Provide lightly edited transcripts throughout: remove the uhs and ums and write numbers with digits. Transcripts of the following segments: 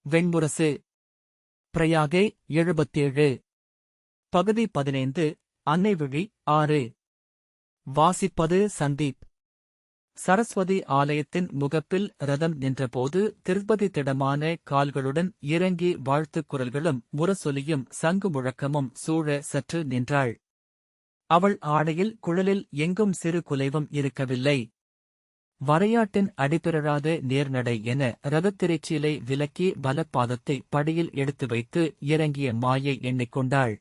வெண்முரசு. பிரயாகை 77. பகுதி 15. அன்னைவிழி 6. வாசிப்பது சந்தீப். சரஸ்வதி ஆலயத்தின் முகப்பில் ரதம் நின்றபோது திருப்பதி திடமான கால்களுடன் இறங்கி வாழ்த்துக் குரல்களும் முரசொலியும் சங்கு முழக்கமும் சூழ சற்று நின்றாள். அவள் ஆடையில் குழலில் எங்கும் சிறு குலைவும் இருக்கவில்லை. வரையாட்டின் அடிபிறழாத நேர்நடை என ரதத்திரைச்சீலை விலக்கி வலப்பாதத்தை படியில் எடுத்து வைத்து இறங்கிய மாயை எண்ணிக்கொண்டாள்.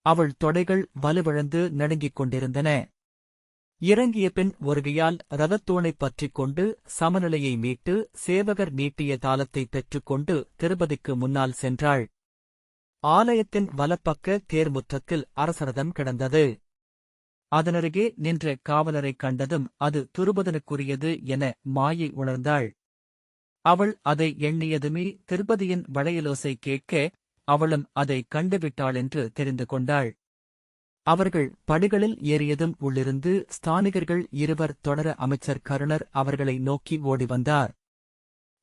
அவள் தொடைகள் வலுவிழந்து நடுங்கிக் கொண்டிருந்தன. இறங்கிய பின் ஒருகையால் ரதத்தூணைப் பற்றிக் கொண்டு சமநிலையை மீட்டு சேவகர் நீட்டிய தாளத்தை பெற்றுக்கொண்டு திருப்பதிக்கு முன்னால் சென்றாள். ஆலயத்தின் வலப்பக்க தேர்முற்றத்தில் அரசரதம் கிடந்தது. அதனருகே நின்ற காவலரைக் கண்டதும் அது துருபதனுக்குரியது என மாயை உணர்ந்தாள். அவள் அதை எண்ணியதுமே திருப்பதியின் வளையலோசை கேட்க அவளும் அதை கண்டுவிட்டாளென்று தெரிந்து கொண்டாள். அவர்கள் படிகளில் ஏறியதும் உள்ளிருந்து ஸ்தானிகர்கள் இருவர் தொடர அமைச்சர் கருணர் அவர்களை நோக்கி ஓடி வந்தார்.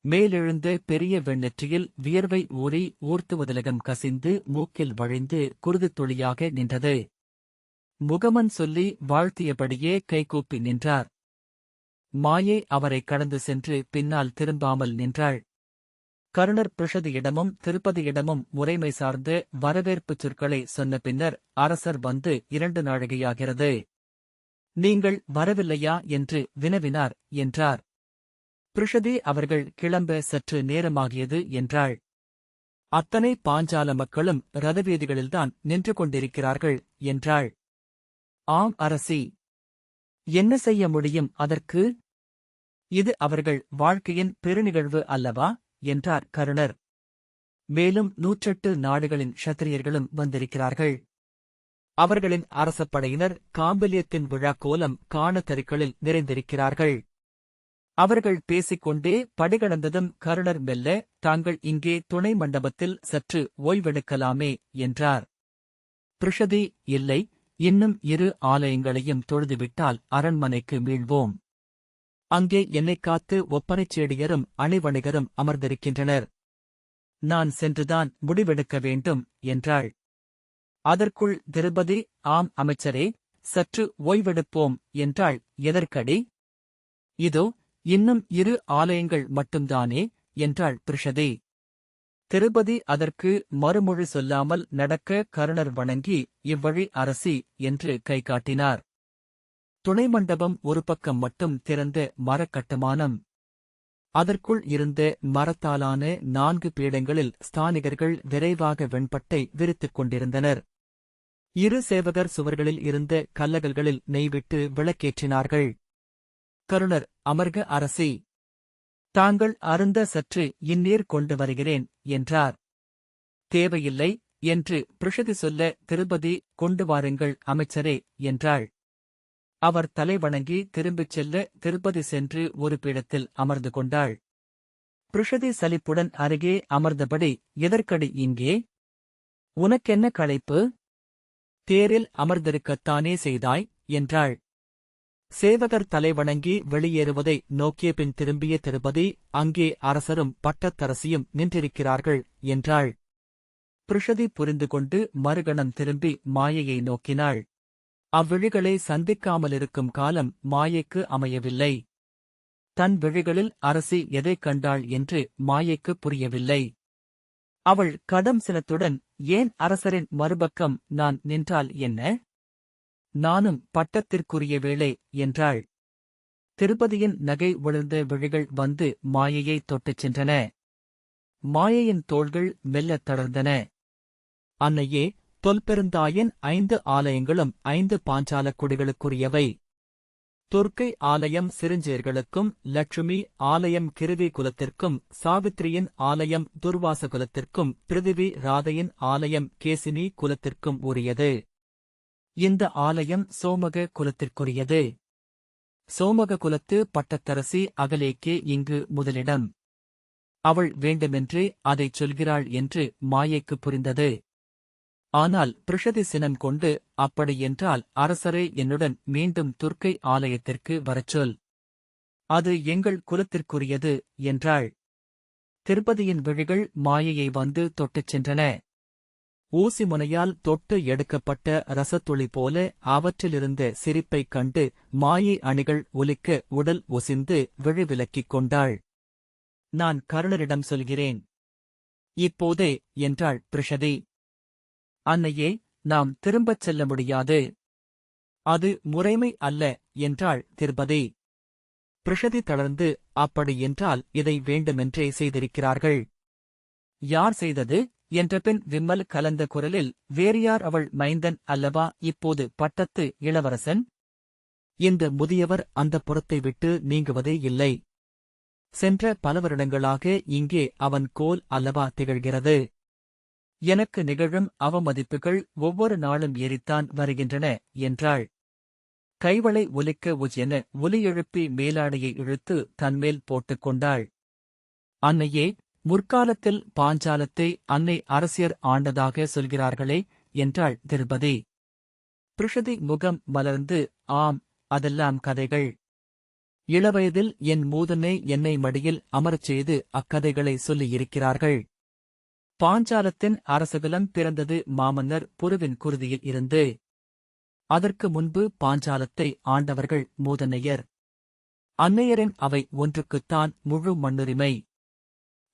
மேலெழுந்த பெரிய வெண்ணெற்றியில் வியர்வை ஊறி ஊர்த்துவதிலகம் கசிந்து மூக்கில் வழிந்து குருதித் துளியாக நின்றது. முகமன் சொல்லி வாழ்த்தியபடியே கைகூப்பி நின்றார். மாயை அவரை கடந்து சென்று பின்னால் திரும்பாமல் நின்றாள். கருணர் பிருஷதியிடமும் திருப்பதியிடமும் முறைமை சார்ந்த வரவேற்புச் சொற்களை சொன்ன பின்னர் அரசர் வந்து 2 நாழிகையாகிறது. நீங்கள் வரவில்லையா என்று வினவினார் என்றார். பிருஷதி அவர்கள் கிளம்ப சற்று நேரமாகியது என்றாள். அத்தனை பாஞ்சால மக்களும் ரதவீதிகளில்தான் நின்று கொண்டிருக்கிறார்கள் என்றாள். ஆம் அரசி. என்ன செய்ய முடியும் அதற்கு? இது அவர்கள் வாழ்க்கையின் பெருநிகழ்வு அல்லவா என்றார் கருணர். மேலும் 108 நாடுகளின் க்ஷத்திரியர்களும் வந்திருக்கிறார்கள். அவர்களின் அரசப்படையினர் காம்பல்யத்தின் விழாக்கோலம் காண தெருக்களில் நிறைந்திருக்கிறார்கள். அவர்கள் பேசிக்கொண்டே படிகடந்ததும் கருணர் மெல்ல, தாங்கள் இங்கே துணை மண்டபத்தில் சற்று ஓய்வெடுக்கலாமே என்றார். பிருஷதி, இல்லை, இன்னும் 2 ஆலயங்களையும் தொழுதுவிட்டால் அரண்மனைக்கு மீள்வோம். அங்கே என்னைக் காத்து ஒப்பனைச் சேடியரும் அணிவணிகரும் அமர்ந்திருக்கின்றனர். நான் சென்றுதான் முடிவெடுக்க வேண்டும் என்றாள். அதற்குள் திருப்பதி, ஆம் அமைச்சரே, சற்று ஓய்வெடுப்போம் என்றாள். எதற்கடி? இதோ இன்னும் 2 ஆலயங்கள் மட்டும்தானே என்றாள் பிருஷதி. திருப்பதி அதற்கு மறுமொழி சொல்லாமல் நடக்க கருணர் வணங்கி, இவ்வழி அரசி என்று கை காட்டினார். துணை மண்டபம் ஒரு பக்கம் மட்டும் திறந்த மரக்கட்டுமானம். அதற்குள் இருந்த மரத்தாலான 4 பீடங்களில் ஸ்தானிகர்கள் விரைவாக வெண்பட்டை விரித்துக் கொண்டிருந்தனர். 2 சேவகர் சுவர்களில் இருந்த கல்லகல்களில் நெய்விட்டு விளக்கேற்றினார்கள். கருணர், அமர்க அரசி. தாங்கள் அருந்த சற்று இந்நீர் கொண்டு வருகிறேன் என்றார். தேவையில்லை என்று பிருஷதி சொல்ல திருப்பதி, கொண்டு வாருங்கள் அமைச்சரே என்றாள். அவர் தலைவணங்கி திரும்பிச் செல்ல திருப்பதி சென்று ஒரு பீடத்தில் அமர்ந்து கொண்டாள். பிருஷதி சலிப்புடன் அருகே அமர்ந்தபடி, எதற்கடி இங்கே? உனக்கென்ன களைப்பு? தேரில் அமர்ந்திருக்கத்தானே செய்தாய் என்றாள். சேவகர் தலைவணங்கி வெளியேறுவதை நோக்கிய பின் திரும்பிய திருப்பதி, அங்கே அரசரும் பட்டத்தரசியும் நின்றிருக்கிறார்கள் என்றாள். பிருஷதி புரிந்து கொண்டு மறுகணம் திரும்பி மாயையை நோக்கினாள். அவ்விழிகளை சந்திக்காமலிருக்கும் காலம் மாயைக்கு அமையவில்லை. தன் விழிகளில் அரசி எதைக் கண்டாள் என்று மாயைக்கு புரியவில்லை. அவள் கடும் சினத்துடன், ஏன் அரசரின் மறுபக்கம் நான் நின்றால் என்ன? நானும் பட்டத்திற்குரிய வேளை என்றாள். திருப்பதியின் நகை விழுந்த விழிகள் வந்து மாயையை தொட்டுச் சென்றன. மாயையின் தோள்கள் மெல்லத் தளர்ந்தன. அன்னையே, தொல்பெருந்தாயின் 5 ஆலயங்களும் 5 பாஞ்சாலக் குடிகளுக்குரியவை. துர்க்கை ஆலயம் சிறுஞ்சேர்களுக்கும், லட்சுமி ஆலயம் கிருவி குலத்திற்கும், சாவித்திரியின் ஆலயம் துர்வாச குலத்திற்கும், பிருதிவி ராதையின் ஆலயம் கேசினி குலத்திற்கும் உரியது. இந்த ஆலயம் சோமக குலத்திற்குரியது. சோமக குலத்து பட்டத்தரசி அகலேக்கே இங்கு முதலிடம். அவள் வேண்டுமென்றே அதைச் சொல்கிறாள் என்று மாயைக்கு புரிந்தது. ஆனால் பிருஷதி சினம் கொண்டு, அப்படியென்றால் அரசரே என்னுடன் மீண்டும் துர்க்கை ஆலயத்திற்கு வரச்சொல். அது எங்கள் குலத்திற்குரியது என்றாள். திருப்பதியின் விழிகள் மாயையை வந்து தொட்டுச் சென்றன. ஊசி முனையால் தொட்டு எடுக்கப்பட்ட ரசத்துளி போல அவற்றிலிருந்த சிரிப்பைக் கண்டு மாயை அணிகள் ஒலிக்க உடல் ஒசிந்து விழி விலக்கிக் கொண்டாள். நான் கருணரிடம் சொல்கிறேன். இப்போதே என்றாள் பிருஷதி. அன்னையே, நாம் திரும்பச் செல்ல முடியாது. அது முறைமை அல்ல என்றாள் திர்பதி. பிருஷதி தளர்ந்து, அப்படி என்றால் இதை வேண்டுமென்றே செய்திருக்கிறார்கள். யார் செய்தது என்றபின் விம்மல் கலந்த குரலில், வேறு யார், அவள் மைந்தன் அல்லவா இப்போது பட்டத்து இளவரசன்? இந்த முதியவர் அந்த புறத்தை விட்டு நீங்குவதே இல்லை. சென்ற பல வருடங்களாக இங்கே அவன் கோல் அல்லவா திகழ்கிறது. எனக்கு நிகழும் அவமதிப்புகள் ஒவ்வொரு நாளும் ஏறித்தான் வருகின்றன என்றாள். கைவளை ஒலிக்க உஜென ஒலி எழுப்பி மேலாடையை இழுத்து தன்மேல் போட்டுக் கொண்டாள். அன்னையே, முற்காலத்தில் பாஞ்சாலத்தை அன்னை அரசியர் ஆண்டதாக சொல்கிறார்களே என்றாள் திர்பதி. பிருஷதி முகம் மலர்ந்து, ஆம், அதெல்லாம் கதைகள். இளவயதில் என் மூதனே என்னை மடியில் அமரச் செய்து அக்கதைகளை சொல்லியிருக்கிறார்கள். பாஞ்சாலத்தின் அரசகுலம் பிறந்தது மாமன்னர் புருவின் குருதியில் இருந்து. அதற்கு முன்பு பாஞ்சாலத்தை ஆண்டவர்கள் மூதன்னையர். அன்னையரின் அவை ஒன்றுக்குத்தான் முழு மண்ணுரிமை.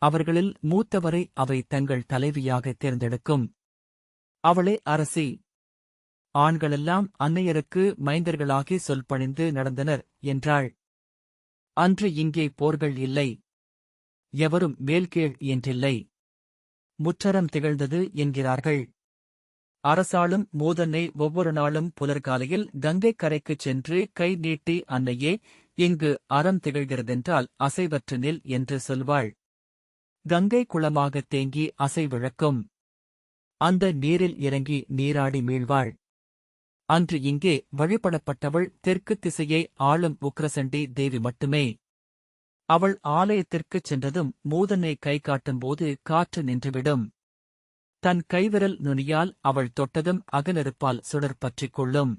அவர்களில் மூத்தவரை அவை தங்கள் தலைவியாக தேர்ந்தெடுக்கும். அவளே அரசி. ஆண்களெல்லாம் அன்னையருக்கு மைந்தர்களாகி சொல் பணிந்து நடந்தனர் என்றாள். அன்று இங்கே போர்கள் இல்லை. எவரும் மேல்கீழ் என்றில்லை. முற்றரம் திகழ்ந்தது என்கிறார்கள். அரசாளும் மூதன்னை ஒவ்வொரு நாளும் புலர்காலையில் கங்கைக் கரைக்குச் சென்று கை நீட்டி, அன்னையே, இங்கு அறம் திகழ்கிறதென்றால் அசைவற்று நில் என்று சொல்வாள். கங்கை குளமாகத் தேங்கி அசைவிழக்கும். அந்த நீரில் இறங்கி நீராடி மீழ்வாள். அன்று இங்கே வழிபடப்பட்டவள் தெற்கு திசையை ஆளும் உக்ரசண்டி தேவி மட்டுமே. அவள் ஆலயத்திற்குச் சென்றதும் மூதனை கை காட்டும்போது காற்று நின்றுவிடும். தன் கைவிரல் நுனியால் அவள் தொட்டதும் அகநெருப்பால் சுடர் பற்றிக் கொள்ளும்.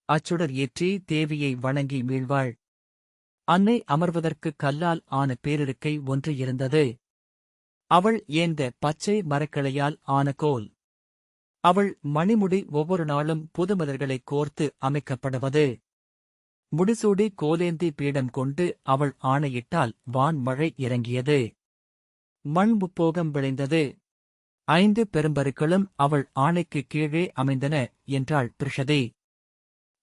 அச்சுடர் ஏற்றி தேவியை வணங்கி மீழ்வாள். அன்னை அமர்வதற்கு கல்லால் ஆன பேரிருக்கை ஒன்று இருந்தது. அவள் ஏந்த பச்சை மரக்கிளையால் ஆன கோல். அவள் மணிமுடி ஒவ்வொரு நாளும் புதுமலர்களைக் கோர்த்து அமைக்கப்படுவது. முடிசூடி கோலேந்தி பீடம் கொண்டு அவள் ஆணையிட்டால் வான்மழை இறங்கியது. மண் முப்போகம் விளைந்தது. 5 பெரும்பருக்களும் அவள் ஆணைக்குக் கீழே அமைந்தன என்றாள் பிருஷதி.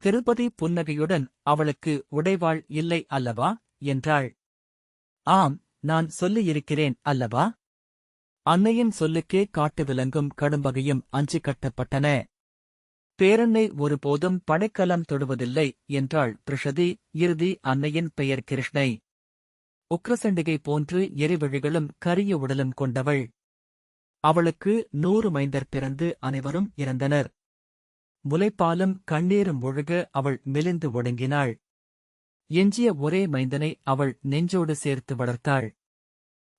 திருப்பதி புன்னகையுடன், அவளுக்கு உடைவாள் இல்லை அல்லவா என்றாள். ஆம், நான் சொல்லியிருக்கிறேன் அல்லவா? அன்னையின் சொல்லுக்கே காட்டு விலங்கும் கடும்பகையும் அஞ்சி கட்டப்பட்டன. பேரன்னை ஒருபோதும் படைக்கலம் தொடுவதில்லை என்றாள் பிருஷதி. இறுதி அன்னையின் பெயர் கிருஷ்ணை. உக்ரசண்டிகை போன்று எரிவிழிகளும் கரிய உடலும் கொண்டவள். அவளுக்கு 100 மைந்தர் பிறந்து அனைவரும் இறந்தனர். முலைப்பாலும் கண்ணீரும் ஒழுக அவள் மெலிந்து ஒடுங்கினாள். எஞ்சிய ஒரே மைந்தனை அவள் நெஞ்சோடு சேர்த்து வளர்த்தாள்.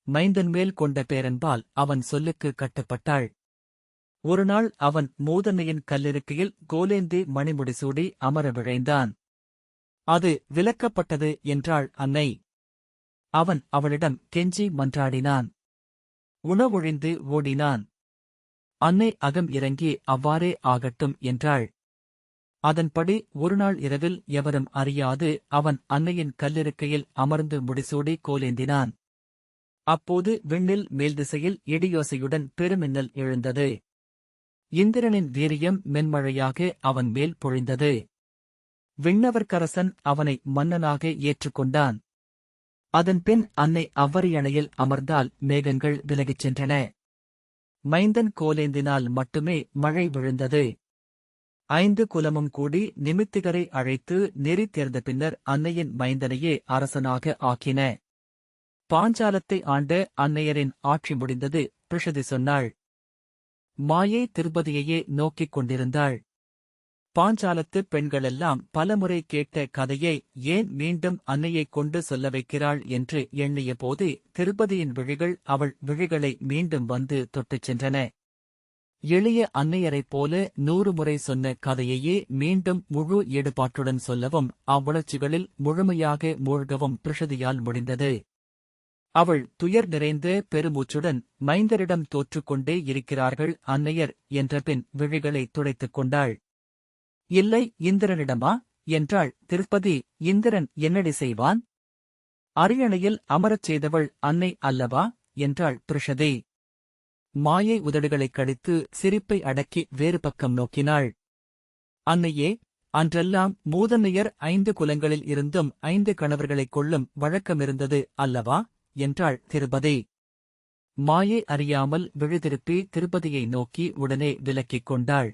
மைந்தன் மேல் கொண்ட பேரன்பால் அவன் சொல்லுக்கு கட்டுப்பட்டாள். ஒருநாள் அவன் மூதன்னையின் கல்லிருக்கையில் கோலேந்தி மணிமுடிசூடி அமர விழைந்தான். அது விலக்கப்பட்டது என்றாள் அன்னை. அவன் அவளிடம் கெஞ்சி மன்றாடினான். உணவொழிந்து ஓடினான். அன்னை அகம் இறங்கி அவ்வாறே ஆகட்டும் என்றாள். அதன்படி ஒருநாள் இரவில் எவரும் அறியாது அவன் அன்னையின் கல்லிருக்கையில் அமர்ந்து முடிசூடி கோலேந்தினான். அப்போது விண்ணில் மேல்திசையில் இடியோசையுடன் பெருமின்னல் எழுந்தது. இந்திரனின் வீரியம் மென்மழையாக அவன் மேல் பொழிந்தது. விண்ணவர்க்கரசன் அவனை மன்னனாக ஏற்றுக்கொண்டான். அதன்பின் அன்னை அவ்வரியணையில் அமர்ந்தால் மேகங்கள் விலகிச் சென்றன. மைந்தன் கோலேந்தினால் மட்டுமே மழை விழுந்தது. 5 குலமும் கூடி நிமித்திகரை அழைத்து நெறி தேர்ந்த பின்னர் அன்னையின் மைந்தனையே அரசனாக ஆக்கின. பாஞ்சாலத்தை ஆண்ட அன்னையரின் ஆட்சி முடிந்தது. பிருஷதி சொன்னாள். மாயை திருப்பதியையே நோக்கிக் கொண்டிருந்தாள். பாஞ்சாலத்துப் பெண்களெல்லாம் பலமுறை கேட்ட கதையை ஏன் மீண்டும் அன்னையைக் கொண்டு சொல்ல வைக்கிறாள் என்று எண்ணிய போது திருப்பதியின் விழிகள் அவள் விழிகளை மீண்டும் வந்து தொட்டுச் சென்றன. எளிய அன்னையரைப் போல 100 முறை சொன்ன கதையையே மீண்டும் முழு ஈடுபாட்டுடன் சொல்லவும் அவ்வுணர்ச்சிகளில் முழுமையாக மூழ்கவும் பிருஷதியால் முடிந்தது. அவள் துயர் நிறைந்த பெருமூச்சுடன் மைந்தரிடம் தோற்றுக்கொண்டே இருக்கிறார்கள் அன்னையர் என்றபின் விழிகளை துடைத்துக் கொண்டாள். இல்லை, இந்திரனிடமா என்றாள் திருப்பதி. இந்திரன் என்னடி செய்வான்? அரியணையில் அமரச் செய்தவள் அன்னை அல்லவா என்றாள் பிருஷதி. மாயை உதடுகளைக் கடித்து சிரிப்பை அடக்கி வேறு பக்கம் நோக்கினாள். அன்னையே, அன்றெல்லாம் மூதன்னையர் 5 குலங்களில் இருந்தும் 5 கணவர்களைக் கொள்ளும் வழக்கமிருந்தது அல்லவா என்றாள் திருபதி. மாயை அறியாமல் விழிதிருப்பி திருப்பதியை நோக்கி உடனே விலக்கிக் கொண்டாள்.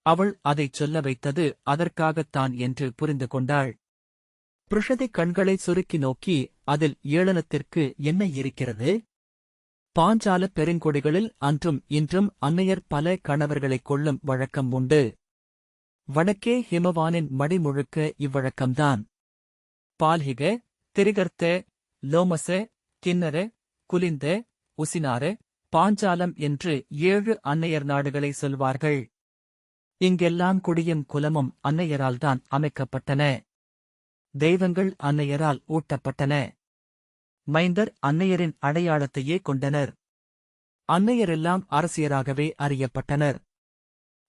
அவள் அதைச் சொல்ல வைத்தது அதற்காகத்தான் என்று புரிந்து கொண்டாள். பிருஷதி கண்களை சுருக்கி நோக்கி, அதில் ஏளனத்திற்கு என்ன இருக்கிறது? பாஞ்சால பெருங்கொடிகளில் அன்றும் இன்றும் அன்னையர் பல கணவர்களைக் கொள்ளும் வழக்கம் உண்டு. வடக்கே ஹிமவானின் மடி முழுக்க இவ்வழக்கம்தான். பால்ஹிக, திரிகர்த்த, லோமச, கின்னர, குலிந்த, உசினார, பாஞ்சாலம் என்று 7 அன்னையர் நாடுகளை சொல்வார்கள். இங்கெல்லாம் குடியும் குலமும் அன்னையரால்தான் அமைக்கப்பட்டன. தெய்வங்கள் அன்னையரால் ஊட்டப்பட்டன. மைந்தர் அன்னையரின் அடையாளத்தையே கொண்டனர். அன்னையரெல்லாம் அரசியராகவே அறியப்பட்டனர்.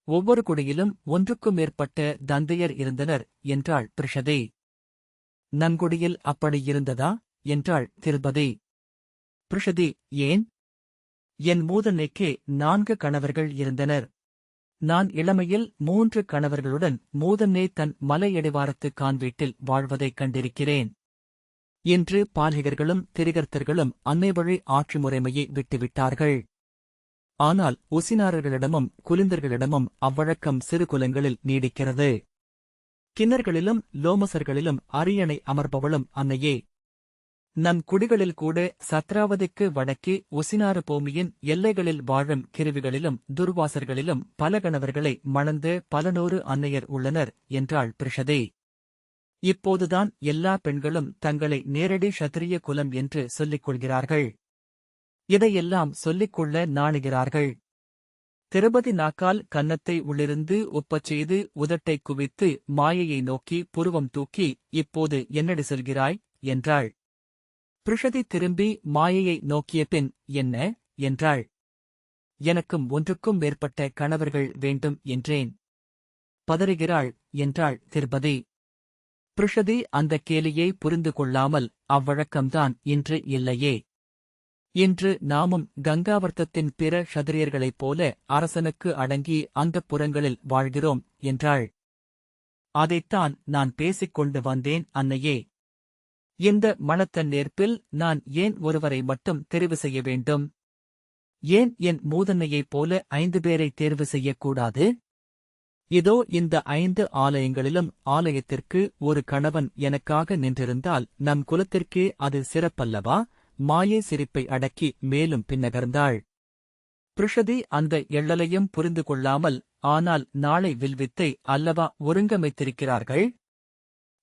ஒவ்வொரு குடியிலும் 1க்கும் மேற்பட்ட தந்தையர் இருந்தனர் என்றாள் பிருஷதி. நன்குடியில் அப்படி இருந்ததா என்றாள் திருபதி. பிருஷதி, ஏன்? என் மூதன்னைக்கே 4 கணவர்கள் இருந்தனர். நான் இளமையில் 3 கணவர்களுடன் மூதன்னே தன் மலையடிவாரத்து கான்வீட்டில் வாழ்வதைக் கண்டிருக்கிறேன். இன்று பால்ஹிகர்களும் திரிகர்த்தர்களும் அன்னை வழி ஆட்சி முறைமையை விட்டுவிட்டார்கள். ஆனால் உசினாரர்களிடமும் குலிந்தர்களிடமும் அவ்வழக்கம் சிறு குலங்களில் நீடிக்கிறது. கிண்ணர்களிலும் லோமசர்களிலும் அரியணை அமர்பவளும் அன்னையே. நம் குடிகளில் கூட சத்ராவதிக்கு வடக்கே உசினார பூமியின் எல்லைகளில் வாழும் கிருவிகளிலும் துர்வாசர்களிலும் பல கணவர்களை மணந்து 100 அன்னையர் உள்ளனர் என்றாள் பிருஷதி. இப்போதுதான் எல்லா பெண்களும் தங்களை நேரடி க்ஷத்திரிய குலம் என்று சொல்லிக் கொள்கிறார்கள். இதையெல்லாம் சொல்லிக் கொள்ள நாணுகிறார்கள். திருபதி நாக்கால் கன்னத்தை உள்ளிருந்து ஒப்பச் செய்து உதட்டைக் குவித்து மாயையை நோக்கி புருவம் தூக்கி, இப்போது என்னடி சொல்கிறாய் என்றாள். பிருஷதி திரும்பி மாயையை நோக்கிய பின், என்ன என்றாள். எனக்கும் 1க்கும் மேற்பட்ட கணவர்கள் வேண்டும் என்றேன். பதறுகிறாள் என்றாள் திருபதி. பிருஷதி அந்த கேலியை புரிந்து கொள்ளாமல், அவ்வழக்கம்தான் இன்று இல்லையே. இன்று நாமும் கங்காவர்த்தத்தின் பிற க்ஷத்திரியர்களைப் போல அரசனுக்கு அடங்கி அந்தப் புறங்களில் வாழ்கிறோம் என்றாள். அதைத்தான் நான் பேசிக் கொண்டு வந்தேன் அன்னையே. இந்த மணத்தன் நேர்ப்பில் நான் ஏன் ஒருவரை மட்டும் தெரிவு செய்ய வேண்டும்? ஏன் என் மூதன்னையைப் போல 5 பேரை தேர்வு செய்யக்கூடாது? இதோ இந்த 5 ஆலயங்களிலும் ஆலயத்திற்கு ஒரு கணவன் எனக்காக நின்றிருந்தால் நம் குலத்திற்கே அது சிறப்பல்லவா? மாயை சிரிப்பை அடக்கி மேலும் பின்னகர்ந்தாள். பிருஷதி அந்த எள்ளலையும் புரிந்து கொள்ளாமல், ஆனால் நாளை வில்வித்தை அல்லவா ஒருங்கமைத்திருக்கிறார்கள்?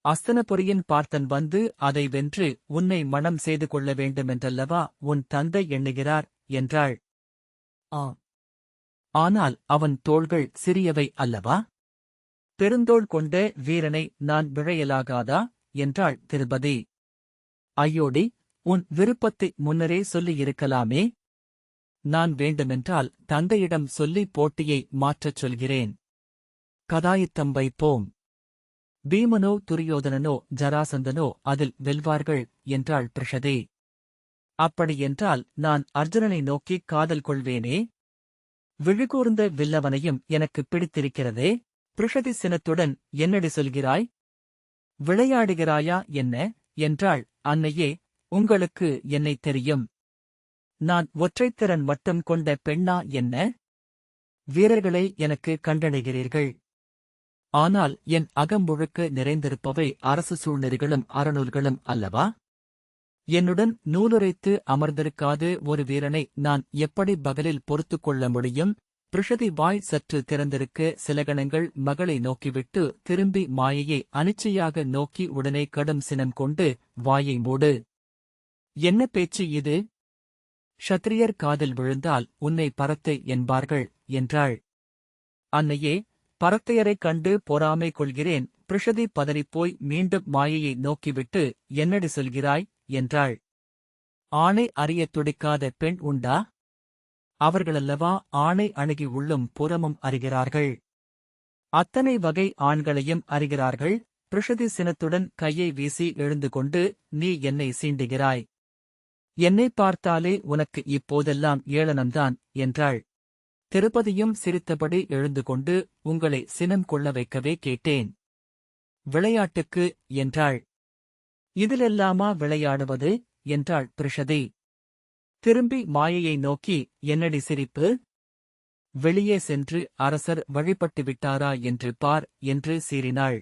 அஸ்தனபுரியின் பார்த்தன் வந்து அதை வென்று உன்னை மணம் செய்து கொள்ள வேண்டுமென்றல்லவா உன் தந்தை எண்ணுகிறார் என்றாள். ஆனால் அவன் தோள்கள் சிறியவை அல்லவா? பெருந்தோள் கொண்ட வீரனை நான் விழையலாகாதா என்றாள் திருபதி. ஐயோடி, உன் விருப்பத்தை முன்னரே சொல்லியிருக்கலாமே. நான் வேண்டுமென்றால் தந்தையிடம் சொல்லி போட்டியை மாற்றச் சொல்கிறேன். கதாயுத்தம் வைப்போம். பீமனோ துரியோதனனோ ஜராசந்தனோ அதில் வெல்வார்கள் என்றாள் பிருஷதி. அப்படியென்றால் நான் அர்ஜுனனை நோக்கி காதல் கொள்வேனே. விழிகூர்ந்த வில்லவனையும் எனக்கு பிடித்திருக்கிறதே. பிருஷதி சினத்துடன், என்னடி சொல்கிறாய்? விளையாடுகிறாயா என்ன என்றாள். அன்னையே, உங்களுக்கு என்னை தெரியும். நான் ஒற்றைத்திறன் மட்டும் கொண்ட பெண்ணா என்ன? வீரர்களை எனக்கு கண்டடைகிறீர்கள். ஆனால் என் அகம் முழுக்க நிறைந்திருப்பவை அரசு சூழ்நெறிகளும் அறநூல்களும் அல்லவா? என்னுடன் நூலுரைத்து அமர்ந்திருக்காது ஒரு வீரனை நான் எப்படி பகலில் பொறுத்துக் கொள்ள முடியும்? பிருஷதி வாய் சற்று திறந்திருக்க சில கணங்கள் மகளை நோக்கிவிட்டு திரும்பி மாயையை அனிச்சையாக நோக்கி உடனே கடும் சினம் கொண்டு, வாயை மூடு. என்ன பேச்சு இது? க்ஷத்திரியர் காதில் விழுந்தால் உன்னை பரத்தை என்பார்கள் என்றாள். அன்னையே, பரத்தையரைக் கண்டு பொறாமை கொள்கிறேன். பிருஷதி பதறிப்போய் மீண்டும் மாயையை நோக்கிவிட்டு, என்னடி சொல்கிறாய் என்றாள். ஆணை அறியத் துடிக்காத பெண் உண்டா? அவர்களல்லவா ஆணை அணுகி உள்ளும் புறமும் அறிகிறார்கள். அத்தனை வகை ஆண்களையும் அறிகிறார்கள். பிருஷதி சினத்துடன் கையை வீசி எழுந்து கொண்டு, நீ என்னை சீண்டுகிறாய். என்னைப் பார்த்தாலே உனக்கு இப்போதெல்லாம் ஏளனம்தான் என்றாள். திருப்பதியும் சிரித்தபடி எழுந்து கொண்டு, உங்களை சினம் கொள்ள வைக்கவே கேட்டேன். விளையாட்டுக்கு என்றாள். இதிலெல்லாமா விளையாடுவது என்றாள் பிருஷதி. திரும்பி மாயையை நோக்கி, என்னடி சிரிப்பு? வெளியே சென்று அரசர் வழிபட்டு விட்டாரா என்று பார் என்று சீறினாள்.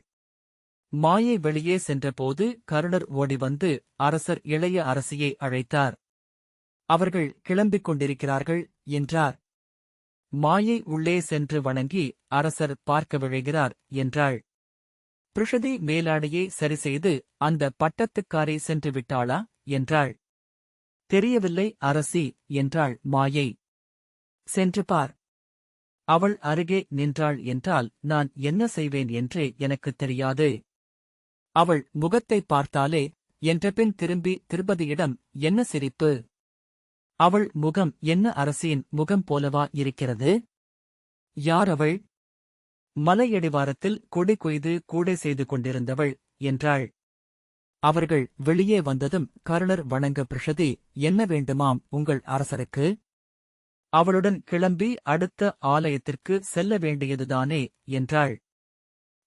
மாயை வெளியே சென்றபோது கருடர் ஓடிவந்து அரசர் இளைய அரசியை அழைத்தார். அவர்கள் கிளம்பிக் கொண்டிருக்கிறார்கள் என்றார். மாயை உள்ளே சென்று வணங்கி, அரசர் பார்க்க விழைகிறார் என்றாள். பிருஷதி மேலாடையை சரிசெய்து, அந்த பட்டத்துக்காரை சென்று விட்டாளா என்றாள். தெரியவில்லை அரசி என்றாள் மாயை. சென்று பார். அவள் அருகே நின்றாள் என்றால் நான் என்ன செய்வேன் என்றே எனக்குத் தெரியாது. அவள் முகத்தை பார்த்தாலே என்றபின் திரும்பி திருப்பதியிடம், என்ன சிரிப்பு? அவள் முகம் என்ன அரசியின் முகம் போலவா இருக்கிறது? யார் அவள்? மலையடிவாரத்தில் கொடி கொய்து கூடை செய்து கொண்டிருந்தவள் என்றாள். அவர்கள் வெளியே வந்ததும் கருணர் வணங்க, பிருஷதி, என்ன வேண்டுமாம் உங்கள் அரசருக்கு? அவளுடன் கிளம்பி அடுத்த ஆலயத்திற்கு செல்ல வேண்டியதுதானே என்றாள்.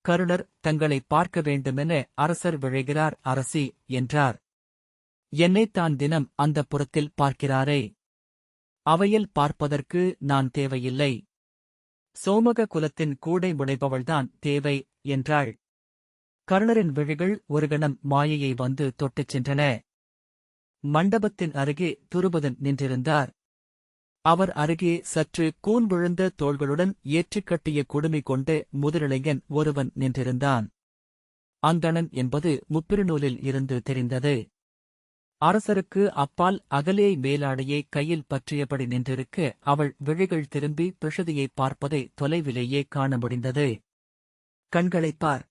கருணர், தங்களை பார்க்க வேண்டுமென அரசர் விழைகிறார் அரசி என்றார். என்னைத்தான் தினம் அந்த புறத்தில் பார்க்கிறாரே. அவையில் பார்ப்பதற்கு நான் தேவையில்லை. சோமக குலத்தின் கூடை முடைபவள்தான் தேவை என்றாள். கருணரின் விழிகள் ஒரு கணம் மாயையை வந்து தொட்டுச் சென்றன. மண்டபத்தின் அருகே துருபதன் நின்றிருந்தார். அவர் அருகே சற்று கூன் விழுந்த தோள்களுடன் ஏற்றிக் கட்டிய குடுமி கொண்ட முதிரிளைஞன் ஒருவன் நின்றிருந்தான். அந்தணன் என்பது முப்பிருநூலில் இருந்து தெரிந்தது. அரசருக்கு அப்பால் அகலே மேலாடையை கையில் பற்றியபடி நின்றிருக்க அவள் விழிகள் திரும்பி பிருஷதியை பார்ப்பதை தொலைவிலேயே காண முடிந்தது. கண்களைப் பார்.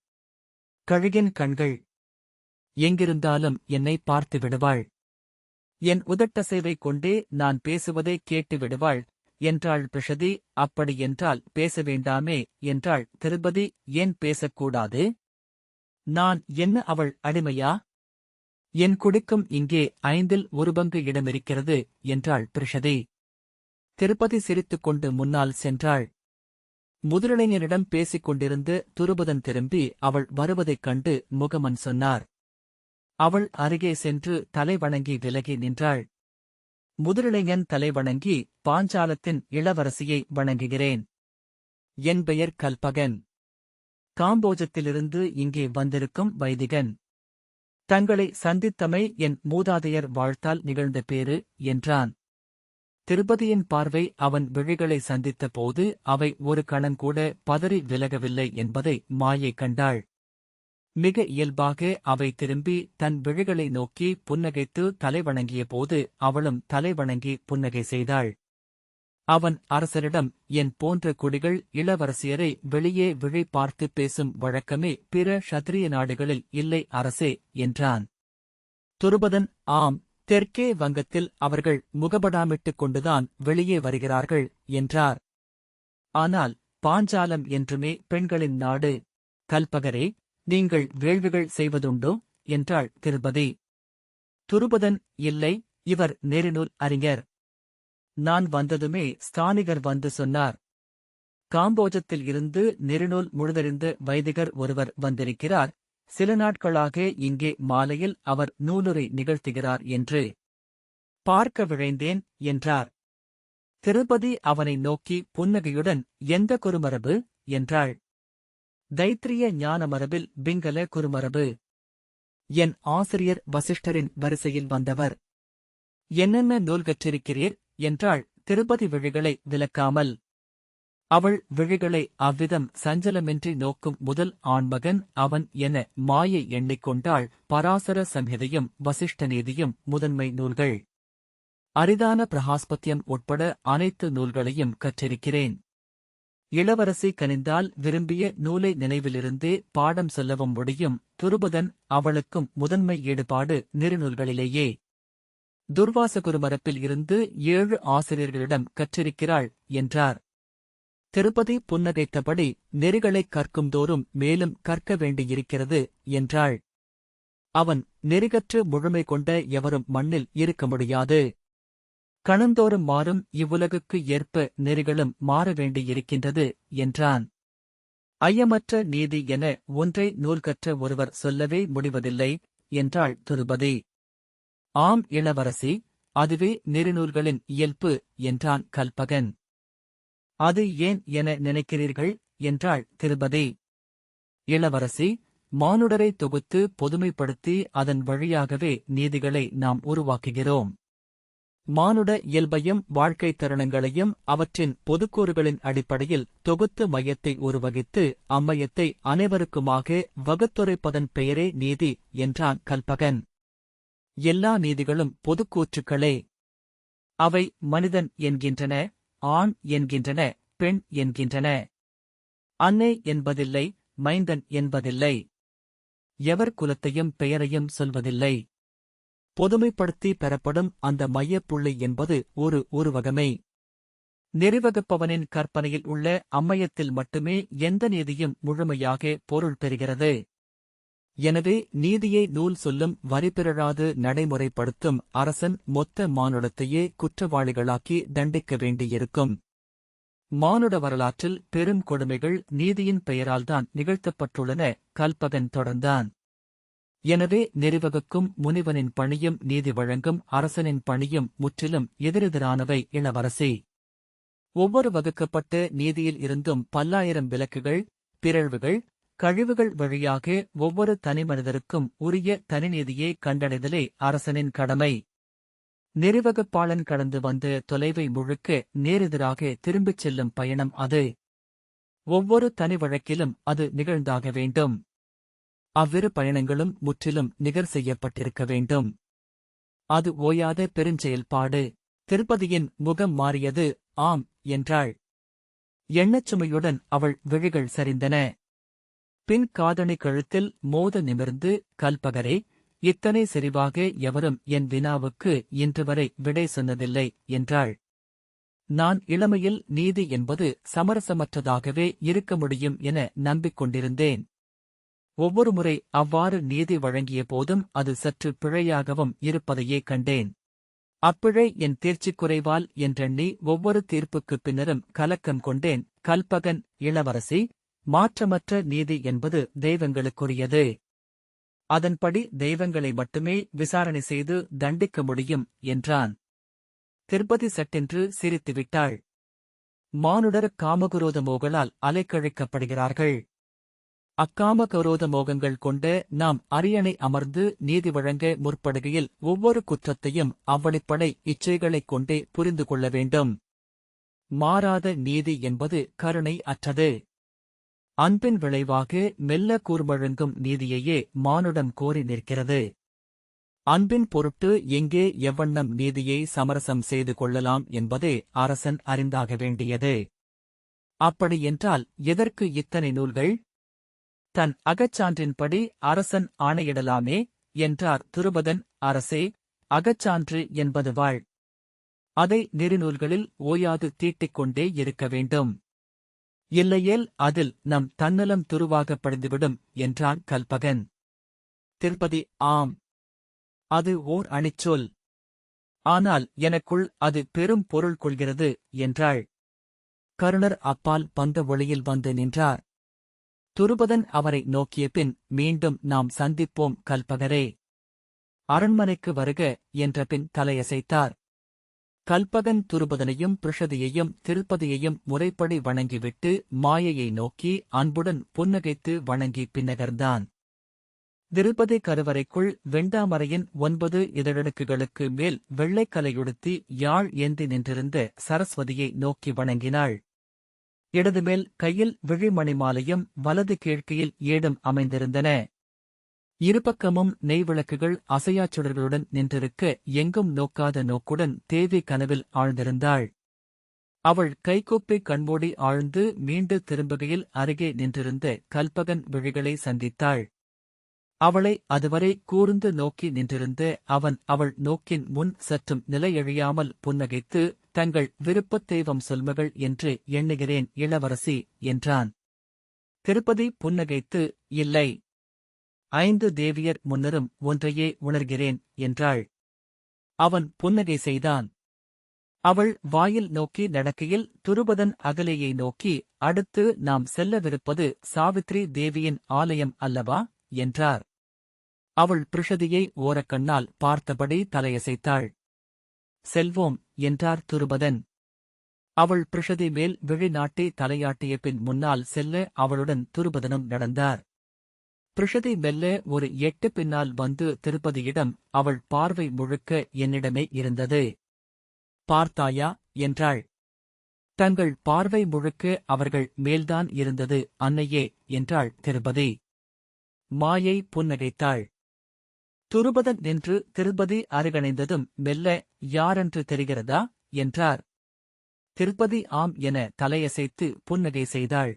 கழுகின் கண்கள். எங்கிருந்தாலும் என்னை பார்த்து விடுவாள். என் உதட்டசைவை கொண்டே நான் பேசுவதை கேட்டு விடுவாள் என்றாள் பிருஷதி. அப்படியென்றால் பேச வேண்டாமே என்றாள் திருப்பதி. ஏன் பேசக்கூடாது? நான் என்ன அவள் அடிமையா? என் குடிக்கும் இங்கே 5 1 பங்கு இடமிருக்கிறது என்றாள் பிருஷதி. திருப்பதி சிரித்துக் கொண்டு முன்னால் சென்றாள். முதிரிளைஞரிடம் பேசிக் கொண்டிருந்து துருபதன் திரும்பி அவள் வருவதைக் கண்டு முகமன் சொன்னார். அவள் அருகே சென்று தலை வணங்கி விலகி நின்றாள். முதிரிளைஞன் தலை வணங்கி, பாஞ்சாலத்தின் இளவரசியை வணங்குகிறேன். என் பெயர் கல்பகன். காம்போஜத்திலிருந்து இங்கே வந்திருக்கும் வைதிகன். தங்களை சந்தித்தமை என் மூதாதையர் வாழ்த்தால் நிகழ்ந்த பேறு என்றான். திருப்பதியின் பார்வை அவன் விழிகளை சந்தித்த போது அவை ஒரு கணங்கூட பதறி விலகவில்லை என்பதை மாயை கண்டாள். மிக இயல்பாக அவை திரும்பி தன் விழிகளை நோக்கி புன்னகைத்து தலைவணங்கிய போது அவளும் தலைவணங்கி புன்னகை செய்தாள். அவன் அரசரிடம், என் போன்ற குடிகள் இளவரசியரை வெளியே விழி பார்த்து பேசும் வழக்கமே பிற க்ஷத்திரிய நாடுகளில் இல்லை அரசே என்றான். துருபதன், ஆம், தெற்கே வங்கத்தில் அவர்கள் முகபடாமிட்டுக் கொண்டுதான் வெளியே வருகிறார்கள் என்றார். ஆனால் பாஞ்சாலம் என்றுமே பெண்களின் நாடு. கல்பகரே, நீங்கள் வேள்விகள் செய்வதுண்டோ என்றாள் திருப்பதி. துருபதன், இல்லை, இவர் நெறிநூல் அறிஞர். நான் வந்ததுமே ஸ்தானிகர் வந்து சொன்னார். காம்போஜத்தில் இருந்து நெறிநூல் முழுதறிந்த வைதிகர் ஒருவர் வந்திருக்கிறார். சில நாட்களாக இங்கே மாலையில் அவர் நூலுரை நிகழ்த்துகிறார் என்று பார்க்க விழைந்தேன் என்றார். திருப்பதி அவனை நோக்கி புன்னகையுடன், எந்த குருமரபு என்றாள். தைத்திரிய ஞான மரபில் பிங்கல குருமரபு. என் ஆசிரியர் வசிஷ்டரின் வரிசையில் வந்தவர். என்னென்ன நூல் கற்றிருக்கிறீர் என்றாள் திருப்பதி விழிகளை விலக்காமல். அவள் விழிகளை அவ்விதம் சஞ்சலமின்றி நோக்கும் முதல் ஆண்மகன் அவன் என மாயை எண்ணிக்கொண்டாள். பராசர சம்ஹிதையும் வசிஷ்ட நீதியும் முதன்மை நூல்கள். அரிதான பிரகாஸ்பத்தியம் உட்பட அனைத்து நூல்களையும் கற்றிருக்கிறேன். இளவரசி கனிந்தால் விரும்பிய நூலை நினைவிலிருந்தே பாடம் சொல்லவும் முடியும். துருபதன், அவளுக்கும் முதன்மை ஈடுபாடு நெறிநூல்களிலேயே. துர்வாசகுருமரப்பில் இருந்து 7 ஆசிரியர்களிடம் கற்றிருக்கிறாள் என்றார். திருப்பதி புன்னகைத்தபடி, நெறிகளைக் கற்கும்தோறும் மேலும் கற்க வேண்டியிருக்கிறது என்றாள். அவன், நெறிகற்று முழுமை கொண்ட எவரும் மண்ணில் இருக்க முடியாது. கணந்தோறும் மாறும் இவ்வுலகுக்கு ஏற்ப நெறிகளும் மாற வேண்டியிருக்கின்றது என்றான். ஐயமற்ற நீதி என ஒன்றை நூல் கற்ற ஒருவர் சொல்லவே முடிவதில்லை என்றாள் திருபதி. ஆம் இளவரசி, அதுவே நெறிநூல்களின் இயல்பு என்றான் கல்பகன். அது ஏன் என நினைக்கிறீர்கள் என்றாள் திருபதி. இளவரசி, மானுடரை தொகுத்து பொதுமைப்படுத்தி அதன் வழியாகவே நீதிகளை நாம் உருவாக்குகிறோம். மானுட இயல்பையும் வாழ்க்கைத் தருணங்களையும் அவற்றின் பொதுக்கூறுகளின் அடிப்படையில் தொகுத்து மையத்தை உருவகித்து அம்மையத்தை அனைவருக்குமாக வகுத்துரைப்பதன் பெயரே நீதி என்றான் கல்பகன். எல்லா நீதிகளும் பொதுக்கூற்றுக்களே. அவை மனிதன் என்கின்றன, ஆண் என்கின்றன, பெண் என்கின்றன. அன்னை என்பதில்லை, மைந்தன் என்பதில்லை. எவர் குலத்தையும் பெயரையும் சொல்வதில்லை. பொதுமைப்படுத்தி பெறப்படும் அந்த மையப்புள்ளி என்பது ஒரு உருவகமே. நெறிவகுப்பவனின் கற்பனையில் உள்ள அம்மையத்தில் மட்டுமே எந்த நீதியும் முழுமையாக பொருள் பெறுகிறது. எனவே நீதியை நூல் சொல்லும் வரிபிறழாது நடைமுறைப்படுத்தும் அரசன் மொத்த மானுடத்தையே குற்றவாளிகளாக்கி தண்டிக்க வேண்டியிருக்கும். மானுட வரலாற்றில் பெரும் கொடுமைகள் நீதியின் பெயரால்தான் நிகழ்த்தப்பட்டுள்ளன. கல்பகன் தொடர்ந்தான். எனவே நெறிவகுக்கும் முனிவனின் பணியும் நீதி வழங்கும் அரசனின் பணியும் முற்றிலும் எதிரெதிரானவை இளவரசி. ஒவ்வொரு வகுக்கப்பட்ட நீதியில் இருந்தும் பல்லாயிரம் விலக்குகள், பிறழ்வுகள், கழிவுகள் வழியாக ஒவ்வொரு தனிமனிதருக்கும் உரிய தனிநீதியை கண்டடைதலே அரசனின் கடமை. நெறிவகுப்பாளன் கடந்து வந்த தொலைவை முழுக்க நேரெதிராக திரும்பிச் செல்லும் பயணம் அது. ஒவ்வொரு தனி வழக்கிலும் அது நிகழ்ந்தாக வேண்டும். அவ்விரு பயணங்களும் முற்றிலும் நிகர் செய்யப்பட்டிருக்க வேண்டும். அது ஓயாத பெருஞ்செயல்பாடு. திருப்பதியின் முகம் மாறியது. ஆம் என்றாள். எண்ணச்சுமையுடன் அவள் விழிகள் சரிந்தன. பின் காதணி கழுத்தில் மோத நிமிர்ந்து, கல்பகரே, இத்தனை செறிவாக எவரும் என் வினாவுக்கு இன்றுவரை விடை சொன்னதில்லை என்றாள். நான் இளமையில் நீதி என்பது சமரசமற்றதாகவே இருக்க முடியும் என நம்பிக்கொண்டிருந்தேன். ஒவ்வொரு முறை அவ்வாறு நீதி வழங்கிய போதும் அது சற்று பிழையாகவும் இருப்பதையே கண்டேன். அப்பிழை என் தேர்ச்சிக் குறைவால் என்றெண்ணி ஒவ்வொரு தீர்ப்புக்குப் பின்னரும் கலக்கம் கொண்டேன். கல்பகன், இளவரசி, மாற்றமற்ற நீதி என்பது தெய்வங்களுக்குரியது. அதன்படி தெய்வங்களை மட்டுமே விசாரணை செய்து தண்டிக்க முடியும் என்றான். திருப்பதி சட்டென்று சிரித்துவிட்டாள். மானுடர் காமகுரோத மோகளால் அலைக்கழிக்கப்படுகிறார்கள். அக்காமகரோத மோகங்கள் கொண்ட நாம் அரியணை அமர்ந்து நீதி வழங்க முற்படுகையில் ஒவ்வொரு குற்றத்தையும் அவ்வழிப்படை இச்சைகளைக் கொண்டே புரிந்து கொள்ள வேண்டும். மாறாத நீதி என்பது கருணை அற்றது. அன்பின் விளைவாக மெல்ல கூர்மழுங்கும் நீதியையே மானுடம் கோரி நிற்கிறது. அன்பின் பொருட்டு எங்கே எவ்வண்ணம் நீதியை சமரசம் செய்து கொள்ளலாம் என்பதே அரசன் அறிந்தாக வேண்டியது. அப்படியென்றால் எதற்கு இத்தனை நூல்கள்? தன் அகச்சான்றின்படி அரசன் ஆணையிடலாமே என்றார் திருபதன். அரசே, அகச்சான்று என்பது வாழ். அதை நெறிநூல்களில் ஓயாது தீட்டிக் கொண்டே இருக்க வேண்டும். இல்லையேல் அதில் நம் தன்னலம் துருவாகப் படிந்துவிடும் என்றான் கல்பகன். திருப்பதி, ஆம், அது ஓர் அணிச்சொல். ஆனால் எனக்குள் அது பெரும் பொருள் கொள்கிறது என்றாள். கருணர் அப்பால் பந்த ஒளியில் வந்து நின்றார். துருபதன் அவரை நோக்கிய பின், மீண்டும் நாம் சந்திப்போம் கல்பகரே. அரண்மனைக்கு வருக என்ற பின் தலையசைத்தார். கல்பகன் துருபதனையும் பிருஷதியையும் திருப்பதியையும் முறைப்படி வணங்கிவிட்டு மாயையை நோக்கி அன்புடன் புன்னகைத்து வணங்கி பின்னகர்ந்தான். திருப்பதி கருவறைக்குள் வெண்டாமரையின் 9 இதழடுக்குகளுக்கு மேல் வெள்ளைக்கலையுடுத்தி யாழ் ஏந்தி நின்றிருந்த சரஸ்வதியை நோக்கி வணங்கினாள். இடதுமேல் கையில் விழிமணிமாலையும் வலது கீழ்க்கையில் ஏடும் அமைந்திருந்தன. இருபக்கமும் நெய்விளக்குகள் அசையாச் சுடர்களுடன் நின்றிருக்க எங்கும் நோக்காத நோக்குடன் தேவி கனவில் ஆழ்ந்திருந்தாள். அவள் கைகூப்பி கண்மூடி ஆழ்ந்து மீண்டு திரும்புகையில் அருகே நின்றிருந்த கல்பகன் விழிகளை சந்தித்தாள். அவளை அதுவரை கூர்ந்து நோக்கி நின்றிருந்த அவன் அவள் நோக்கின் முன் சற்றும் நிலையழியாமல் புன்னகைத்து, தங்கள் விருப்பத் தெய்வம் சொல்மகள் என்று எண்ணுகிறேன் இளவரசி என்றான். திருப்பதி புன்னகைத்து, இல்லை. 5 தேவியர் முன்னரும் ஒன்றையே உணர்கிறேன் என்றாள். அவன் புன்னகை செய்தான். அவள் வாயில் நோக்கி நடக்கையில் துருபதன் அகலேயை நோக்கி, அடுத்து நாம் செல்லவிருப்பது சாவித்ரி தேவியின் ஆலயம் அல்லவா என்றார். அவள் பிருஷதியை ஓரக்கண்ணால் பார்த்தபடி தலையசைத்தாள். செல்வோம் என்றார் துருபதன். அவள் பிருஷதி மேல் விழி நாட்டி தலையாட்டிய பின் முன்னால் செல்ல அவளுடன் துருபதனும் நடந்தார். பிருஷதி மெல்ல ஒரு எட்டு பின்னால் வந்து திருப்பதியிடம் அவள் பார்வை முழுக்க என்னிடமே இருந்தது. பார்த்தாயா என்றாள். தங்கள் பார்வை முழுக்க அவர்கள் மேல்தான் இருந்தது அன்னையே என்றாள் திருபதி. மாயை புன்னகைத்தாள். துருபதன் நின்று திருப்பதி அருகணைந்ததும் மெல்ல, யாரென்று தெரிகிறதா என்றார். திருப்பதி ஆம் என தலையசைத்து புன்னகை செய்தாள்.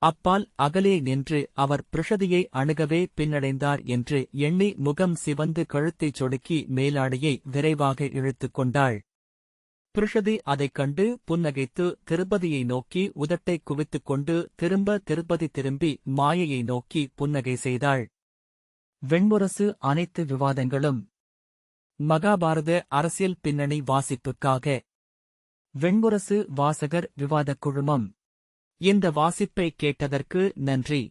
அப்பால் அகலே நின்று அவர் பிருஷதியை அணுகவே பின்னடைந்தார் என்று எண்ணி முகம் சிவந்து கழுத்தைச் சொடுக்கி மேலாடையை விரைவாக இழுத்துக் கொண்டாள். பிருஷதி அதைக் கண்டு புன்னகைத்து திருப்பதியை நோக்கி உதட்டைக் குவித்துக் கொண்டு திருப்பதி திரும்பி மாயையை நோக்கி புன்னகை செய்தாள். வெண்முரசு அனைத்து விவாதங்களும். மகாபாரத அரசியல் பின்னணி வாசிப்புக்காக வெண்முரசு வாசகர் விவாதக் குழுமம். இந்த வாசிப்பை கேட்டதற்கு நன்றி.